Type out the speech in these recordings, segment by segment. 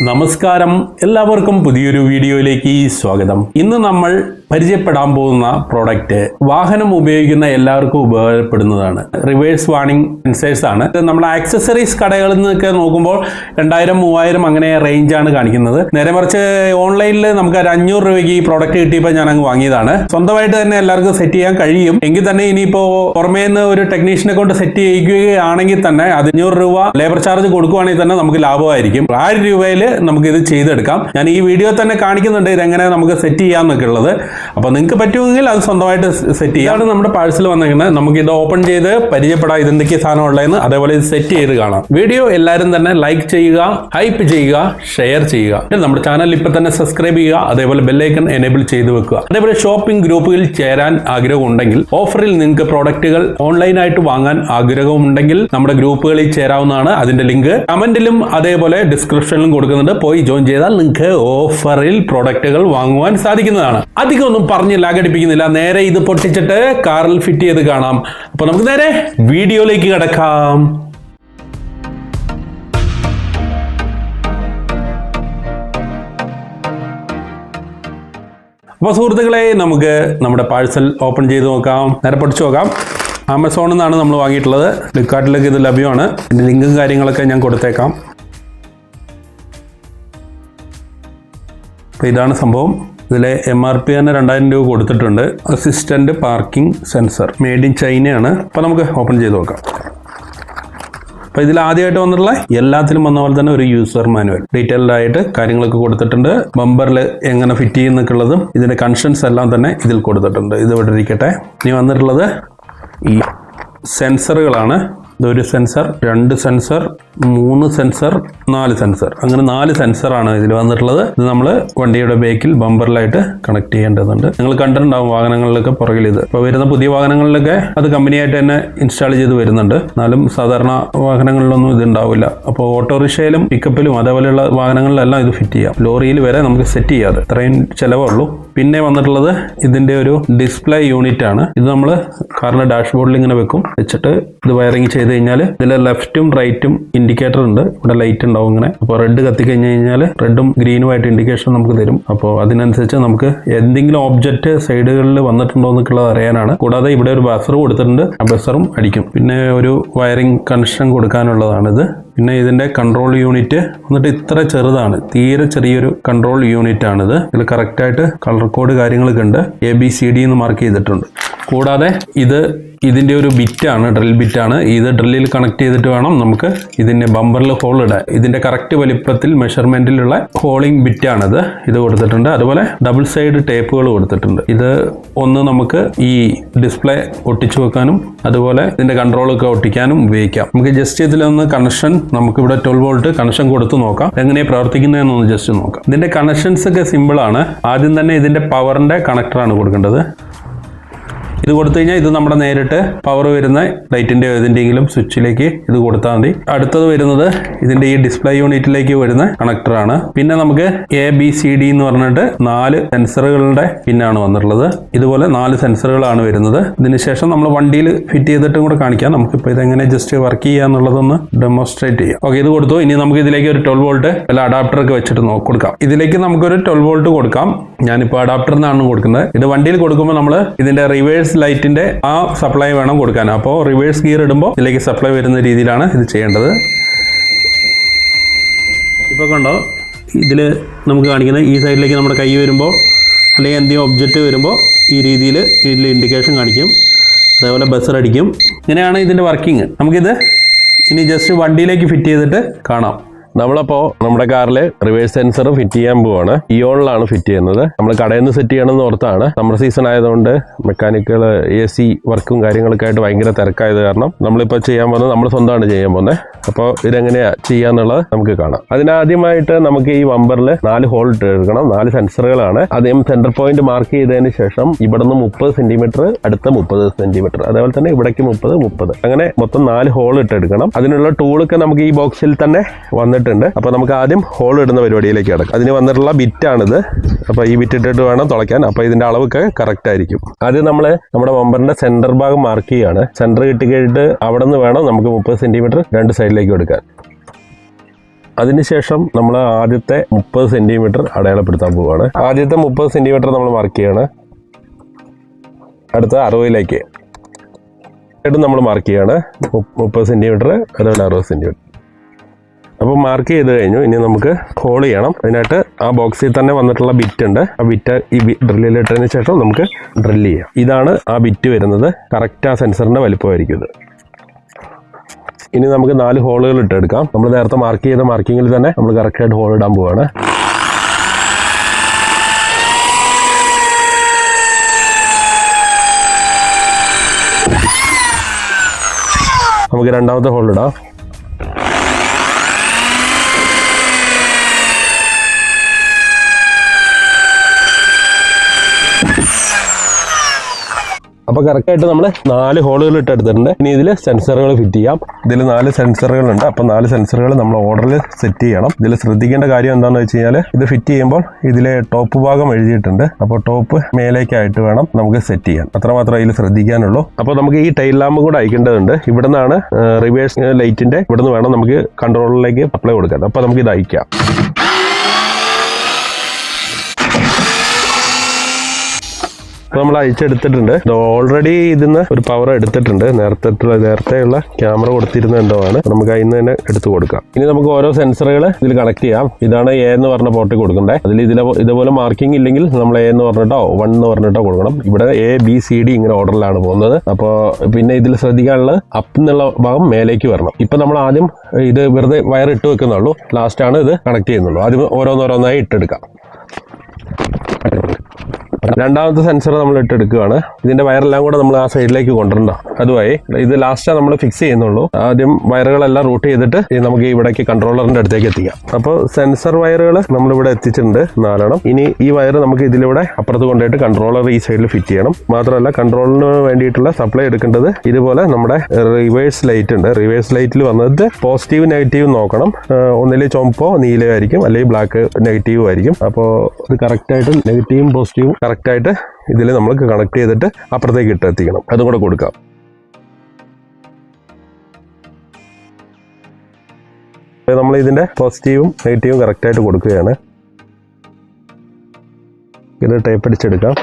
നമസ്കാരം, എല്ലാവർക്കും പുതിയൊരു വീഡിയോയിലേക്ക് സ്വാഗതം. ഇന്ന് നമ്മൾ പരിചയപ്പെടാൻ പോകുന്ന പ്രോഡക്റ്റ് വാഹനം ഉപയോഗിക്കുന്ന എല്ലാവർക്കും ഉപകാരപ്പെടുന്നതാണ്. റിവേഴ്സ് വാർണിംഗ് സെൻസേഴ്സ് ആണ്. നമ്മുടെ ആക്സസറീസ് കടകളിൽ നിന്നൊക്കെ നോക്കുമ്പോൾ 2000-3000 അങ്ങനെ റേഞ്ചാണ് കാണിക്കുന്നത്. നേരെ മറിച്ച് ഓൺലൈനിൽ നമുക്ക് ഒരു 500 രൂപയ്ക്ക് ഈ പ്രോഡക്റ്റ് കിട്ടിയപ്പോൾ ഞാൻ അങ്ങ് വാങ്ങിയതാണ്. സ്വന്തമായിട്ട് തന്നെ എല്ലാവർക്കും സെറ്റ് ചെയ്യാൻ കഴിയും. എങ്കിൽ തന്നെ ഇനിയിപ്പോൾ പുറമേ നിന്ന് ഒരു ടെക്നീഷ്യനെ കൊണ്ട് സെറ്റ് ചെയ്യിക്കുകയാണെങ്കിൽ തന്നെ 500 രൂപ ലേബർ ചാർജ് കൊടുക്കുകയാണെങ്കിൽ തന്നെ നമുക്ക് ലാഭമായിരിക്കും. 1000 രൂപയിൽ നമുക്ക് ഇത് ചെയ്തെടുക്കാം. ഞാൻ ഈ വീഡിയോ തന്നെ കാണിക്കുന്നുണ്ട് ഇതെങ്ങനെ നമുക്ക് സെറ്റ് ചെയ്യാന്നൊക്കെ ഉള്ളത്. അപ്പോൾ നിങ്ങൾക്ക് പറ്റുമെങ്കിൽ അത് സ്വന്തമായിട്ട് സെറ്റ് ചെയ്യാം. നമ്മുടെ പാഴ്സൽ വന്നിരിക്കുന്നത് നമുക്ക് ഇത് ഓപ്പൺ ചെയ്ത് പരിചയപ്പെടാം ഇതെന്തൊക്കെ സാധനം ഉള്ളതെന്ന്, അതേപോലെ ഇത് സെറ്റ് ചെയ്ത് കാണാം. വീഡിയോ എല്ലാവരും തന്നെ ലൈക്ക് ചെയ്യുക, ഹൈപ്പ് ചെയ്യുക, ഷെയർ ചെയ്യുക. നമ്മുടെ ചാനൽ ഇപ്പൊ തന്നെ സബ്സ്ക്രൈബ് ചെയ്യുക, അതേപോലെ ബെല്ലൈക്കൺ എനേബിൾ ചെയ്ത് വെക്കുക. അതേപോലെ ഷോപ്പിംഗ് ഗ്രൂപ്പുകളിൽ ചേരാൻ ആഗ്രഹമുണ്ടെങ്കിൽ, ഓഫറിൽ നിങ്ങൾക്ക് പ്രോഡക്റ്റുകൾ ഓൺലൈനായിട്ട് വാങ്ങാൻ ആഗ്രഹമുണ്ടെങ്കിൽ നമ്മുടെ ഗ്രൂപ്പുകളിൽ ചേരാവുന്നതാണ്. അതിന്റെ ലിങ്ക് കമന്റിലും അതേപോലെ ഡിസ്ക്രിപ്ഷനിലും കൊടുക്കുന്നുണ്ട്. പോയി ജോയിൻ ചെയ്താൽ നിങ്ങൾക്ക് ഓഫറിൽ പ്രോഡക്റ്റുകൾ വാങ്ങുവാൻ സാധിക്കുന്നതാണ്. അധികം ഒന്നും പറഞ്ഞ് ലാഗടിപ്പിക്കുന്നില്ല, നേരെ ഇത് പൊട്ടിച്ചിട്ട് കാറിൽ ഫിറ്റ് ചെയ്ത് കാണാം. അപ്പൊ നമുക്ക് നേരെ വീഡിയോയിലേക്ക് കിടക്കാം. അപ്പോൾ സുഹൃത്തുക്കളെ, നമുക്ക് നമ്മുടെ പാഴ്സൽ ഓപ്പൺ ചെയ്ത് നോക്കാം. നേരെ പൊട്ടിച്ച് നോക്കാം. ആമസോണിൽ നിന്നാണ് നമ്മൾ വാങ്ങിയിട്ടുള്ളത്. ഫ്ലിപ്കാർട്ടിലേക്ക് ഇത് ലഭ്യമാണ്. ഇതിൻ്റെ ലിങ്കും കാര്യങ്ങളൊക്കെ ഞാൻ കൊടുത്തേക്കാം. അപ്പോൾ ഇതാണ് സംഭവം. ഇതിലെ MRP തന്നെ 2000 രൂപ കൊടുത്തിട്ടുണ്ട്. Assistant parking sensor, made in ചൈനയാണ്. അപ്പോൾ നമുക്ക് ഓപ്പൺ ചെയ്ത് നോക്കാം. അപ്പോൾ ഇതിൽ ആദ്യമായിട്ട് വന്നിട്ടുള്ള എല്ലാത്തിലും വന്ന പോലെ തന്നെ ഒരു യൂസർ മാനുവൽ ഡീറ്റെയിൽഡ് ആയിട്ട് കാര്യങ്ങളൊക്കെ കൊടുത്തിട്ടുണ്ട്. ബമ്പറിൽ എങ്ങനെ ഫിറ്റ് ചെയ്യുന്നൊക്കെയുള്ളതും ഇതിൻ്റെ കൺഷൻസ് എല്ലാം തന്നെ ഇതിൽ കൊടുത്തിട്ടുണ്ട്. ഇത് ഇവിടെ ഇരിക്കട്ടെ. ഇനി വന്നിട്ടുള്ളത് ഈ സെൻസറുകളാണ്. ഇതൊരു സെൻസർ, 2 സെൻസർ, 3 സെൻസർ, 4 സെൻസർ, അങ്ങനെ 4 സെൻസറാണ് ഇതിൽ വന്നിട്ടുള്ളത്. ഇത് നമ്മൾ വണ്ടിയുടെ ബേക്കിൽ ബമ്പറിലായിട്ട് കണക്ട് ചെയ്യേണ്ടതുണ്ട്. നിങ്ങൾ കണ്ടിട്ടുണ്ടാവും വാഹനങ്ങളിലൊക്കെ പുറകിൽ ഇത്. ഇപ്പോൾ വരുന്ന പുതിയ വാഹനങ്ങളിലൊക്കെ അത് കമ്പനിയായിട്ട് തന്നെ ഇൻസ്റ്റാൾ ചെയ്ത് വരുന്നുണ്ട്. എന്നാലും സാധാരണ വാഹനങ്ങളിലൊന്നും ഇത് ഉണ്ടാവില്ല. അപ്പോൾ ഓട്ടോറിക്ഷയിലും പിക്കപ്പിലും അതേപോലെയുള്ള വാഹനങ്ങളിലെല്ലാം ഇത് ഫിറ്റ് ചെയ്യാം. ലോറിയിൽ വരെ നമുക്ക് സെറ്റ് ചെയ്യാതെ, ഇത്രയും ചിലവുള്ളൂ. പിന്നെ വന്നിട്ടുള്ളത് ഇതിൻ്റെ ഒരു ഡിസ്പ്ലേ യൂണിറ്റ് ആണ്. ഇത് നമ്മൾ കാറിൻ്റെ ഡാഷ്ബോർഡിൽ ഇങ്ങനെ വെച്ചിട്ട് ഇത് വയറിങ് ചെയ്ത് കഴിഞ്ഞാൽ ഇതിൽ ലെഫ്റ്റും റൈറ്റും ഇൻഡിക്കേറ്റർ ഉണ്ട്. ഇവിടെ ലൈറ്റ് ഉണ്ടാവും ഇങ്ങനെ. അപ്പോൾ റെഡ് കത്തിക്കഴിഞ്ഞ് കഴിഞ്ഞാൽ റെഡും ഗ്രീനുമായിട്ട് ഇൻഡിക്കേഷൻ നമുക്ക് തരും. അപ്പോൾ അതിനനുസരിച്ച് നമുക്ക് എന്തെങ്കിലും ഓബ്ജക്റ്റ് സൈഡുകളിൽ വന്നിട്ടുണ്ടോ എന്നൊക്കെയുള്ളത് അറിയാനാണ്. കൂടാതെ ഇവിടെ ഒരു ബസർ കൊടുത്തിട്ടുണ്ട്. ആ ബസറും അടിക്കും. പിന്നെ ഒരു വയറിംഗ് കണക്ഷൻ കൊടുക്കാനുള്ളതാണിത്. പിന്നെ ഇതിൻ്റെ കൺട്രോൾ യൂണിറ്റ് വന്നിട്ട് ഇത്ര ചെറുതാണ്, തീരെ ചെറിയൊരു കൺട്രോൾ യൂണിറ്റ് ആണിത്. ഇതിൽ കറക്റ്റായിട്ട് കളർ കോഡ് കാര്യങ്ങളൊക്കെ ഉണ്ട്. ABCD എന്ന് മാർക്ക് ചെയ്തിട്ടുണ്ട്. കൂടാതെ ഇതിൻ്റെ ഒരു ബിറ്റാണ്, ഡ്രിൽ ബിറ്റാണ്. ഇത് ഡ്രില്ലിൽ കണക്ട് ചെയ്തിട്ട് വേണം നമുക്ക് ഇതിൻ്റെ ബമ്പറിൽ ഹോൾ ഇടാൻ. ഇതിൻ്റെ കറക്റ്റ് വലിപ്പത്തിൽ മെഷർമെൻറ്റിലുള്ള ഹോളിംഗ് ബിറ്റാണിത്. ഇത് കൊടുത്തിട്ടുണ്ട്. അതുപോലെ ഡബിൾ സൈഡ് ടേപ്പുകൾ കൊടുത്തിട്ടുണ്ട്. ഇത് ഒന്ന് നമുക്ക് ഈ ഡിസ്പ്ലേ ഒട്ടിച്ചു വെക്കാനും അതുപോലെ ഇതിൻ്റെ കൺട്രോളൊക്കെ ഒട്ടിക്കാനും ഉപയോഗിക്കാം. നമുക്ക് ജസ്റ്റ് ഇതിലൊന്ന് കണക്ഷൻ നമുക്കിവിടെ 12 വോൾട്ട് കണക്ഷൻ കൊടുത്ത് നോക്കാം. എങ്ങനെയാണ് പ്രവർത്തിക്കുന്നതെന്നൊന്ന് ജസ്റ്റ് നോക്കാം. ഇതിൻ്റെ കണക്ഷൻസ് ഒക്കെ സിമ്പിളാണ്. ആദ്യം തന്നെ ഇതിൻ്റെ പവറിൻ്റെ കണക്ടറാണ് കൊടുക്കേണ്ടത്. ഇത് കൊടുത്തു കഴിഞ്ഞാൽ ഇത് നമ്മുടെ നേരിട്ട് പവർ വരുന്ന ലൈറ്റിൻ്റെ ഏതിൻ്റെങ്കിലും സ്വിച്ചിലേക്ക് ഇത് കൊടുത്താൽ മതി. അടുത്തത് വരുന്നത് ഇതിൻ്റെ ഈ ഡിസ്പ്ലേ യൂണിറ്റിലേക്ക് വരുന്ന കണക്ടറാണ്. പിന്നെ നമുക്ക് ABCD എന്ന് പറഞ്ഞിട്ട് 4 സെൻസറുകളുടെ പിന്നാണ് വന്നിട്ടുള്ളത്. ഇതുപോലെ 4 സെൻസറുകളാണ് വരുന്നത്. ഇതിന് ശേഷം നമ്മൾ വണ്ടിയിൽ ഫിറ്റ് ചെയ്തിട്ടും കൂടെ കാണിക്കാം. നമുക്കിപ്പോൾ ഇതെങ്ങനെ ജസ്റ്റ് വർക്ക് ചെയ്യുക എന്നുള്ളതൊന്ന് ഡെമോൺസ്ട്രേറ്റ് ചെയ്യാം. ഓക്കെ, ഇത് കൊടുത്തു. ഇനി നമുക്ക് ഇതിലേക്ക് ഒരു 12 വോൾട്ട് വല്ല അഡാപ്റ്ററൊക്കെ വെച്ചിട്ട് കൊടുക്കാം. ഇതിലേക്ക് നമുക്കൊരു 12 വോൾട്ട് കൊടുക്കാം. ഞാനിപ്പോൾ അഡാപ്റ്ററിനാണ് കൊടുക്കുന്നത്. ഇത് വണ്ടിയിൽ കൊടുക്കുമ്പോൾ നമ്മൾ ഇതിൻ്റെ റിവേഴ്സ് ലൈറ്റിന്റെ ആ സപ്ലൈ വേണം കൊടുക്കാൻ. അപ്പോൾ റിവേഴ്സ് ഗിയർ ഇടുമ്പോൾ ഇതിലേക്ക് സപ്ലൈ വരുന്ന രീതിയിലാണ് ഇത് ചെയ്യേണ്ടത്. ഇപ്പോൾ കണ്ടോ, ഇതിൽ നമുക്ക് കാണിക്കുന്നത് ഈ സൈഡിലേക്ക് നമ്മുടെ കൈ വരുമ്പോൾ അല്ലെങ്കിൽ എന്തെങ്കിലും ഒബ്ജക്റ്റ് വരുമ്പോൾ ഈ രീതിയിൽ ഇതിൽ ഇൻഡിക്കേഷൻ കാണിക്കും. അതേപോലെ ബസർ അടിക്കും. ഇങ്ങനെയാണ് ഇതിൻ്റെ വർക്കിംഗ്. നമുക്കിത് ഇനി ജസ്റ്റ് വണ്ടിയിലേക്ക് ഫിറ്റ് ചെയ്തിട്ട് കാണാം. നമ്മളപ്പോൾ നമ്മുടെ കാറിൽ റിവേഴ്സ് സെൻസർ ഫിറ്റ് ചെയ്യാൻ പോവാണ്. ഇയോണിലാണ് ഫിറ്റ് ചെയ്യുന്നത്. നമ്മൾ കടയിൽ നിന്ന് സെറ്റ് ചെയ്യണമെന്ന് ഓർത്താണ്. സമ്മർ സീസൺ ആയതുകൊണ്ട് മെക്കാനിക്കൽ AC വർക്കും കാര്യങ്ങളൊക്കെ ആയിട്ട് ഭയങ്കര തിരക്കായത് കാരണം നമ്മളിപ്പോൾ ചെയ്യാൻ പോകുന്നത് നമ്മൾ സ്വന്തമാണ് ചെയ്യാൻ പോകുന്നത്. അപ്പോൾ ഇതെങ്ങനെയാണ് ചെയ്യാന്നുള്ളത് നമുക്ക് കാണാം. അതിനാദ്യമായിട്ട് നമുക്ക് ഈ ബമ്പറിൽ 4 ഹോൾ ഇട്ട് എടുക്കണം. 4 സെൻസറുകളാണ്. ആദ്യം സെന്റർ പോയിന്റ് മാർക്ക് ചെയ്തതിന് ശേഷം ഇവിടുന്ന് 30 സെന്റിമീറ്റർ, അടുത്ത 30 സെന്റിമീറ്റർ, അതേപോലെ തന്നെ ഇവിടേക്ക് 30 അങ്ങനെ മൊത്തം 4 ഹോൾ ഇട്ടെടുക്കണം. അതിനുള്ള ടൂളൊക്കെ നമുക്ക് ഈ ബോക്സിൽ തന്നെ വന്നിട്ടുണ്ട്. അപ്പോൾ നമുക്ക് ആദ്യം ഹോൾ ഇടുന്ന പരിപാടിയിലേക്ക് കിടക്കാം. അതിന് വന്നിട്ടുള്ള ബിറ്റാണിത്. അപ്പോൾ ഈ ബിറ്റ് ഇട്ടിട്ട് വേണം തുളയ്ക്കാൻ. അപ്പോൾ ഇതിന്റെ അളവൊക്കെ കറക്റ്റ് ആയിരിക്കും. ആദ്യം നമ്മൾ നമ്മുടെ ബമ്പറിന്റെ സെന്റർ ഭാഗം മാർക്ക് ചെയ്യാണ്. സെന്റർ കിട്ടി കഴിഞ്ഞിട്ട് അവിടെ നിന്ന് വേണം നമുക്ക് 30 സെന്റിമീറ്റർ 2 സൈഡിലേക്ക് എടുക്കാൻ. അതിനുശേഷം നമ്മൾ ആദ്യത്തെ 30 സെന്റിമീറ്റർ അടയാളപ്പെടുത്താൻ പോവുകയാണ്. ആദ്യത്തെ 30 സെന്റിമീറ്റർ നമ്മൾ മാർക്ക് ചെയ്യാണ്. അടുത്ത 60ലേക്ക് നമ്മൾ മാർക്ക് ചെയ്യാണ്. 30 സെന്റിമീറ്റർ, അതുപോലെ 60 സെന്റിമീറ്റർ. അപ്പോൾ മാർക്ക് ചെയ്ത് കഴിഞ്ഞു. ഇനി നമുക്ക് ഹോൾ ചെയ്യണം. അതിനായിട്ട് ആ ബോക്സിൽ തന്നെ വന്നിട്ടുള്ള ബിറ്റ് ഉണ്ട്. ആ ബിറ്റ് ഈ ഡ്രില്ലിലിട്ടതിന് ശേഷം നമുക്ക് ഡ്രില്ല് ചെയ്യാം. ഇതാണ് ആ ബിറ്റ് വരുന്നത്. കറക്റ്റ് ആ സെൻസറിന്റെ വലിപ്പമായിരിക്കും ഇത്. ഇനി നമുക്ക് 4 ഹോളുകൾ ഇട്ടെടുക്കാം. നമ്മൾ നേരത്തെ മാർക്ക് ചെയ്ത മാർക്കിങ്ങിൽ തന്നെ നമ്മൾ കറക്റ്റായിട്ട് ഹോൾ ഇടാൻ പോവാണ്. നമുക്ക് രണ്ടാമത്തെ ഹോൾ ഇടാം. അപ്പോൾ കറക്റ്റായിട്ട് നമ്മൾ 4 ഹോളുകൾ ഇട്ടെടുത്തിട്ടുണ്ട്. ഇനി ഇതിൽ സെൻസറുകൾ ഫിറ്റ് ചെയ്യാം. ഇതിൽ 4 സെൻസറുകളുണ്ട്. അപ്പോൾ 4 സെൻസറുകൾ നമ്മൾ ഓർഡറിൽ സെറ്റ് ചെയ്യണം. ഇതിൽ ശ്രദ്ധിക്കേണ്ട കാര്യം എന്താണെന്ന് വെച്ച് കഴിഞ്ഞാൽ ഇത് ഫിറ്റ് ചെയ്യുമ്പോൾ ഇതിലെ ടോപ്പ് ഭാഗം എഴുതിയിട്ടുണ്ട്. അപ്പോൾ ടോപ്പ് മേലേക്കായിട്ട് വേണം നമുക്ക് സെറ്റ് ചെയ്യാൻ. അത്രമാത്രം ഇതിൽ ശ്രദ്ധിക്കാനുള്ളൂ. അപ്പോൾ നമുക്ക് ഈ ടൈൽ ലാമ്പ് കൂടെ അയക്കേണ്ടതുണ്ട്. ഇവിടെ നിന്നാണ് റിവേഴ്സ് ലൈറ്റിൻ്റെ ഇവിടെ നിന്ന് വേണം നമുക്ക് കൺട്രോളിലേക്ക് അപ്ലൈ കൊടുക്കാൻ. അപ്പോൾ നമുക്ക് ഇത് അയക്കാം. അപ്പോൾ നമ്മൾ അയച്ചെടുത്തിട്ടുണ്ട്. ഓൾറെഡി ഇതിന്ന് ഒരു പവർ എടുത്തിട്ടുണ്ട്. നേരത്തെയുള്ള ക്യാമറ കൊടുത്തിരുന്ന എന്തോ ആണ്. നമുക്ക് അതിൽ നിന്ന് തന്നെ എടുത്തു കൊടുക്കാം. ഇനി നമുക്ക് ഓരോ സെൻസറുകൾ ഇതിൽ കണക്ട് ചെയ്യാം. ഇതാണ് എ എന്ന് പറഞ്ഞ പോർട്ടിൽ കൊടുക്കണ്ടേ. അതിൽ ഇതുപോലെ മാർക്കിംഗ് ഇല്ലെങ്കിൽ നമ്മൾ എ എന്ന് പറഞ്ഞിട്ടോ 1 എന്ന് പറഞ്ഞിട്ടോ കൊടുക്കണം. ഇവിടെ ABCD ഇങ്ങനെ ഓർഡറിലാണ് പോകുന്നത്. അപ്പോൾ പിന്നെ ഇതിൽ ശ്രദ്ധിക്കാനുള്ളത് അപ്പ് എന്നുള്ള ഭാഗം മേലേക്ക് വരണം. ഇപ്പം നമ്മൾ ആദ്യം ഇത് വെറുതെ വയർ ഇട്ട് വെക്കുന്നുള്ളൂ. ലാസ്റ്റാണ് ഇത് കണക്ട് ചെയ്യുന്നുള്ളൂ. ആദ്യം ഓരോന്നോരോന്നായി ഇട്ടെടുക്കാം. രണ്ടാമത്തെ സെൻസർ നമ്മൾ ഇട്ടെടുക്കുകയാണ്. ഇതിന്റെ വയറെല്ലാം കൂടെ നമ്മൾ ആ സൈഡിലേക്ക് കൊണ്ടുവരണ്ട. അതുമായി ഇത് ലാസ്റ്റ് നമ്മൾ ഫിക്സ് ചെയ്യുന്നുള്ളൂ. ആദ്യം വയറുകളെല്ലാം റൂട്ട് ചെയ്തിട്ട് നമുക്ക് ഇവിടേക്ക് കൺട്രോളറിന്റെ അടുത്തേക്ക് എത്തിക്കാം. അപ്പോൾ സെൻസർ വയറുകൾ നമ്മളിവിടെ എത്തിച്ചിട്ടുണ്ട് 4 എണ്ണം. ഇനി ഈ വയർ നമുക്ക് ഇതിലൂടെ അപ്പുറത്ത് കൊണ്ടുപോയിട്ട് കൺട്രോളർ ഈ സൈഡിൽ ഫിറ്റ് ചെയ്യണം. മാത്രമല്ല കൺട്രോളിന് വേണ്ടിയിട്ടുള്ള സപ്ലൈ എടുക്കേണ്ടത് ഇതുപോലെ നമ്മുടെ റിവേഴ്സ് ലൈറ്റ് ഉണ്ട്. റിവേഴ്സ് ലൈറ്റിൽ വന്നത് പോസിറ്റീവ് നെഗറ്റീവ് നോക്കണം. ഒന്നിൽ ചുമപ്പോ നീലയോ ആയിരിക്കും, അല്ലെങ്കിൽ ബ്ലാക്ക് നെഗറ്റീവും ആയിരിക്കും. അപ്പോൾ ഇത് കറക്റ്റായിട്ട് നെഗറ്റീവും പോസിറ്റീവും കറക്റ്റായിട്ട് ഇതിൽ നമ്മൾ കണക്ട് ചെയ്തിട്ട് അപ്പുറത്തേക്ക് എത്തിക്കണം. അതും കൂടെ കൊടുക്കാം. നമ്മൾ ഇതിന്റെ പോസിറ്റീവും നെഗറ്റീവും കറക്റ്റായിട്ട് കൊടുക്കുകയാണ്. ഇത് ടേപ്പ് അടിച്ചെടുക്കാം.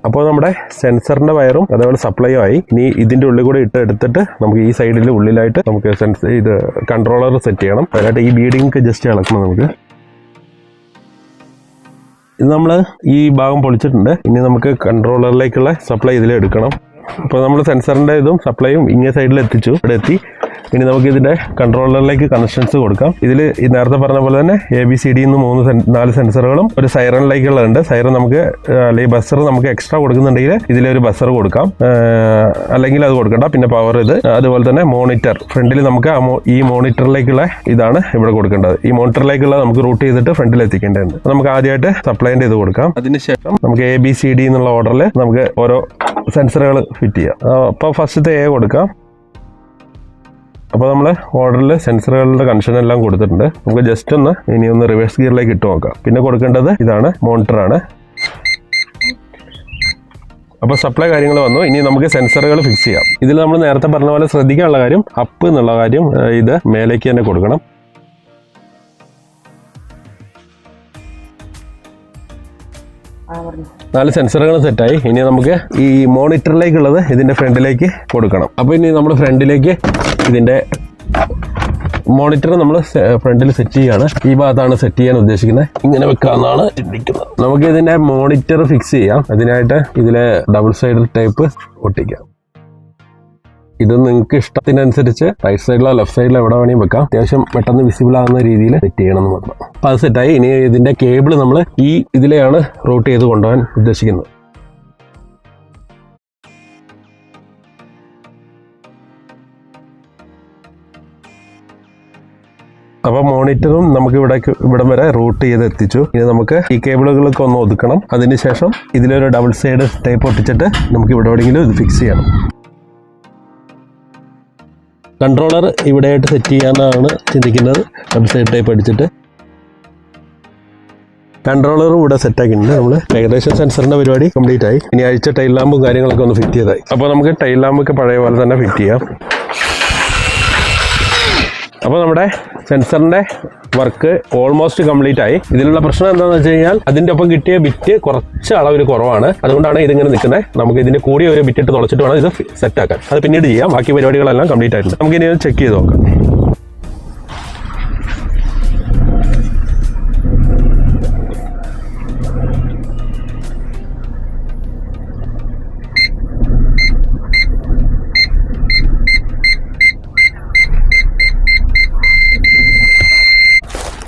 അപ്പോൾ നമ്മുടെ സെൻസറിന്റെ വയറും അതേപോലെ സപ്ലൈയും ആയി. ഇനി ഇതിന്റെ ഉള്ളിൽ കൂടെ എടുത്തിട്ട് നമുക്ക് ഈ സൈഡിൽ ഉള്ളിലായിട്ട് നമുക്ക് ഇത് കൺട്രോളർ സെറ്റ് ചെയ്യണം. അതിനായിട്ട് ഈ ബീഡിങ് ജസ്റ്റ് ഇളക്കണം. നമുക്ക് ഇത് നമ്മൾ ഈ ഭാഗം പൊളിച്ചിട്ടുണ്ട്. ഇനി നമുക്ക് കൺട്രോളറിലേക്കുള്ള സപ്ലൈ ഇതിൽ എടുക്കണം. അപ്പോൾ നമ്മൾ സെൻസറിൻ്റെ ഇതും സപ്ലൈയും ഇങ്ങേ സൈഡിൽ എത്തിച്ചു. ഇവിടെ എത്തി. ഇനി നമുക്ക് ഇതിൻ്റെ കൺട്രോളറിലേക്ക് കണക്ഷൻസ് കൊടുക്കാം. ഇതിൽ ഈ നേരത്തെ പറഞ്ഞ പോലെ തന്നെ ABCD 4 സെൻസറുകളും ഒരു സൈറണിലേക്കുള്ളതുണ്ട്. സൈറൺ നമുക്ക് അല്ലെങ്കിൽ ബസർ നമുക്ക് എക്സ്ട്രാ കൊടുക്കുന്നുണ്ടെങ്കിൽ ഇതിലൊരു ബസർ കൊടുക്കാം, അല്ലെങ്കിൽ അത് കൊടുക്കണ്ട. പിന്നെ പവർ ഇത്, അതുപോലെ തന്നെ മോണിറ്റർ ഫ്രണ്ടിൽ നമുക്ക് ഈ മോണിറ്ററിലേക്കുള്ള ഇതാണ് ഇവിടെ കൊടുക്കേണ്ടത്. ഈ മോണിറ്ററിലേക്കുള്ള നമുക്ക് റൂട്ട് ചെയ്തിട്ട് ഫ്രണ്ടിൽ എത്തിക്കേണ്ടതുണ്ട്. നമുക്ക് ആദ്യമായിട്ട് സപ്ലൈൻ്റെ ഇത് കൊടുക്കാം. അതിനുശേഷം നമുക്ക് ABCD എന്നുള്ള ഓർഡറിൽ നമുക്ക് ഓരോ സെൻസറുകൾ ഫിറ്റ് ചെയ്യാം. അപ്പോൾ ഫസ്റ്റത്തെ A കൊടുക്കാം. അപ്പോൾ നമ്മൾ ഓർഡറിൽ സെൻസറുകളുടെ കണക്ഷൻ എല്ലാം കൊടുത്തിട്ടുണ്ട്. നമുക്ക് ജസ്റ്റ് ഇനി ഒന്ന് റിവേഴ്സ് ഗിയറിലേക്ക് ഇട്ട് നോക്കാം. പിന്നെ കൊടുക്കേണ്ടത് ഇതാണ്, മോണിറ്ററാണ്. അപ്പോൾ സപ്ലൈ കാര്യങ്ങൾ വന്നു. ഇനി നമുക്ക് സെൻസറുകൾ ഫിക്സ് ചെയ്യാം. ഇതിൽ നമ്മൾ നേരത്തെ പറഞ്ഞ പോലെ ശ്രദ്ധിക്കാനുള്ള കാര്യം അപ്പ് എന്നുള്ള കാര്യം, ഇത് മേലേക്ക് തന്നെ കൊടുക്കണം. നാല് സെൻസറുകൾ സെറ്റായി. ഇനി നമുക്ക് ഈ മോണിറ്ററിലേക്കുള്ളത് ഇതിന്റെ ഫ്രണ്ടിലേക്ക് കൊടുക്കണം. അപ്പോൾ ഇനി നമ്മൾ ഫ്രണ്ടിലേക്ക് ഇതിന്റെ മോണിറ്റർ നമ്മൾ ഫ്രണ്ടിൽ സെറ്റ് ചെയ്യാണ്. ഈ ഭാഗത്താണ് സെറ്റ് ചെയ്യാൻ ഉദ്ദേശിക്കുന്നത്. ഇങ്ങനെ വെക്കാന്നാണ് ചിന്തിക്കുന്നത്. നമുക്ക് ഇതിന്റെ മോണിറ്റർ ഫിക്സ് ചെയ്യാം. അതിനായിട്ട് ഇതിലെ ഡബിൾ സൈഡ് ടേപ്പ് ഒട്ടിക്കാം. ഇത് നിങ്ങൾക്ക് ഇഷ്ടത്തിനനുസരിച്ച് റൈറ്റ് സൈഡിലോ ലെഫ്റ്റ് സൈഡിലോ എവിടെ വേണമെങ്കിൽ വെക്കാം. അത്യാവശ്യം പെട്ടെന്ന് വിസിബിൾ ആകുന്ന രീതിയിൽ സെറ്റ് ചെയ്യണമെന്ന് മാത്രം. അപ്പോൾ അത് സെറ്റായി. ഇനി ഇതിന്റെ കേബിൾ നമ്മൾ ഈ ഇതിലെയാണ് റൂട്ട് ചെയ്ത് കൊണ്ടുപോകാൻ ഉദ്ദേശിക്കുന്നത്. അപ്പോൾ മോണിറ്ററും നമുക്ക് ഇവിടം വരെ റൂട്ട് ചെയ്ത് എത്തിച്ചു. ഇനി നമുക്ക് ഈ കേബിളുകളൊക്കെ ഒന്ന് ഒതുക്കണം. അതിനുശേഷം ഇതിലൊരു ഡബിൾ സൈഡ് ടേപ്പ് ഒട്ടിച്ചിട്ട് നമുക്ക് ഇവിടെ എവിടെയെങ്കിലും ഇത് ഫിക്സ് ചെയ്യണം. കൺട്രോളർ ഇവിടെയായിട്ട് സെറ്റ് ചെയ്യാനാണ് ചിന്തിക്കുന്നത്. ഡബിൾ സൈഡ് ടേപ്പ് അടിച്ചിട്ട് കൺട്രോളറും ഇവിടെ സെറ്റാക്കിയിട്ടുണ്ട്. നമ്മൾ ഏകദേശം സെൻസറിൻ്റെ പരിപാടി കംപ്ലീറ്റ് ആയി. ഇനി അഴിച്ച ടൈൽ ലാമ്പും കാര്യങ്ങളൊക്കെ ഒന്ന് ഫിറ്റ് ചെയ്തായി. അപ്പോൾ നമുക്ക് ടൈൽ ലാമ്പൊക്കെ പഴയ പോലെ തന്നെ ഫിറ്റ് ചെയ്യാം. അപ്പോൾ നമ്മുടെ സെൻസറിൻ്റെ വർക്ക് ഓൾമോസ്റ്റ് കംപ്ലീറ്റ് ആയി. ഇതിലുള്ള പ്രശ്നം എന്താണെന്ന് വെച്ച് കഴിഞ്ഞാൽ അതിൻ്റെ ഒപ്പം കിട്ടിയ ബിറ്റ് കുറച്ച് അളവിൽ കുറവാണ്. അതുകൊണ്ടാണ് ഇതിങ്ങനെ നിൽക്കുന്നത്. നമുക്ക് ഇതിൻ്റെ കൂടിയ ഒരു ബിറ്റ് ഇട്ട് തുളച്ചിട്ട് വേണം ഇത് സെറ്റാക്കാൻ. അത് പിന്നീട് ചെയ്യാം. ബാക്കി പരിപാടികളെല്ലാം കംപ്ലീറ്റ് ആയിട്ടുണ്ട്. നമുക്ക് ഇനി ചെക്ക് ചെയ്ത് നോക്കാം.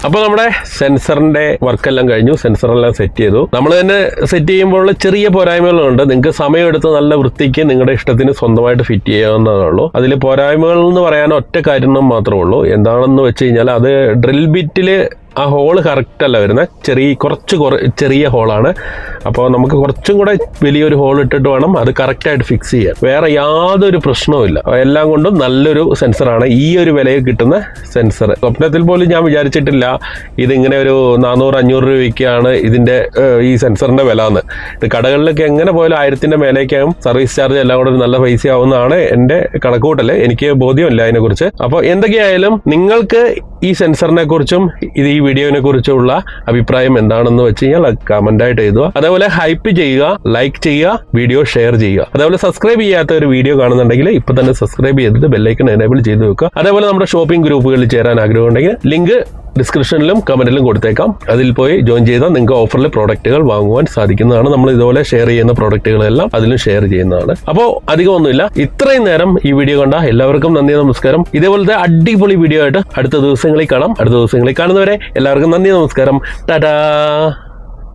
അപ്പോൾ നമ്മുടെ സെൻസറിന്റെ വർക്കെല്ലാം കഴിഞ്ഞു. സെൻസറെല്ലാം സെറ്റ് ചെയ്തു. നമ്മൾ തന്നെ സെറ്റ് ചെയ്യുമ്പോൾ ചെറിയ പോരായ്മകളുണ്ട്. നിങ്ങൾക്ക് സമയമെടുത്ത് നല്ല വൃത്തിക്ക് നിങ്ങളുടെ ഇഷ്ടത്തിന് സ്വന്തമായിട്ട് ഫിറ്റ് ചെയ്യാവുന്നതേ ഉള്ളൂ. അതിൽ പോരായ്മകൾ എന്ന് പറയാൻ ഒറ്റ കാര്യം മാത്രമേ ഉള്ളൂ. എന്താണെന്ന് വെച്ച് കഴിഞ്ഞാൽ അത് ഡ്രിൽ ബിറ്റിൽ ആ ഹോള് കറക്റ്റ് അല്ല വരുന്നത്. ചെറിയ ഹോളാണ്. അപ്പോൾ നമുക്ക് കുറച്ചും കൂടെ വലിയൊരു ഹോൾ ഇട്ടിട്ട് വേണം അത് കറക്റ്റായിട്ട് ഫിക്സ് ചെയ്യാൻ. വേറെ യാതൊരു പ്രശ്നവുമില്ല. എല്ലാം കൊണ്ടും നല്ലൊരു സെൻസറാണ്. ഈ ഒരു വിലയിൽ കിട്ടുന്ന സെൻസർ സ്വപ്നത്തിൽ പോലും ഞാൻ വിചാരിച്ചിട്ടില്ല ഇതിങ്ങനെ ഒരു 400-500 രൂപയ്ക്കാണ് ഇതിൻ്റെ ഈ സെൻസറിൻ്റെ വില എന്ന്. ഇത് കടകളിലൊക്കെ എങ്ങനെ പോയാലും 1000-ന്റെ മേലേക്കാകും. സർവീസ് ചാർജ് എല്ലാം കൂടെ നല്ല പൈസ ആവുന്നതാണ് എൻ്റെ കണക്കുകൂട്ടൽ. എനിക്ക് ബോധ്യമില്ല അതിനെക്കുറിച്ച്. അപ്പോൾ എന്തൊക്കെയായാലും നിങ്ങൾക്ക് ഈ സെൻസറിനെ കുറിച്ചും ഇത് ഈ വീഡിയോനെ കുറിച്ചുള്ള അഭിപ്രായം എന്താണെന്ന് വെച്ച് കഴിഞ്ഞാൽ കമന്റായിട്ട് എഴുതുക. അതേപോലെ ഹൈപ്പ് ചെയ്യുക, ലൈക്ക് ചെയ്യുക, വീഡിയോ ഷെയർ ചെയ്യുക. അതേപോലെ സബ്സ്ക്രൈബ് ചെയ്യാത്ത ഒരു വീഡിയോ കാണുന്നുണ്ടെങ്കിൽ ഇപ്പൊ തന്നെ സബ്സ്ക്രൈബ് ചെയ്തിട്ട് ബെല്ലൈക്കൺ എനേബിൾ ചെയ്ത് വെക്കുക. അതേപോലെ നമ്മുടെ ഷോപ്പിംഗ് ഗ്രൂപ്പുകളിൽ ചേരാൻ ആഗ്രഹമുണ്ടെങ്കിൽ ലിങ്ക് ഡിസ്ക്രിപ്ഷനിലും കമന്റിലും കൊടുത്തേക്കാം. അതിൽ പോയി ജോയിൻ ചെയ്താൽ നിങ്ങൾക്ക് ഓഫറിൽ പ്രോഡക്റ്റുകൾ വാങ്ങുവാൻ സാധിക്കുന്നതാണ്. നമ്മൾ ഇതുപോലെ ഷെയർ ചെയ്യുന്ന പ്രോഡക്റ്റുകളെല്ലാം അതിലും ഷെയർ ചെയ്യുന്നതാണ്. അപ്പോൾ അധികമൊന്നുമില്ല. ഇത്രയും നേരം ഈ വീഡിയോ കണ്ട എല്ലാവർക്കും നന്ദി, നമസ്കാരം. ഇതേപോലത്തെ അടിപൊളി വീഡിയോ ആയിട്ട് അടുത്ത ദിവസങ്ങളിൽ കാണാം. അടുത്ത ദിവസങ്ങളിൽ കാണുന്നവരെ എല്ലാവർക്കും നന്ദി, നമസ്കാരം. ടാറ്റാ.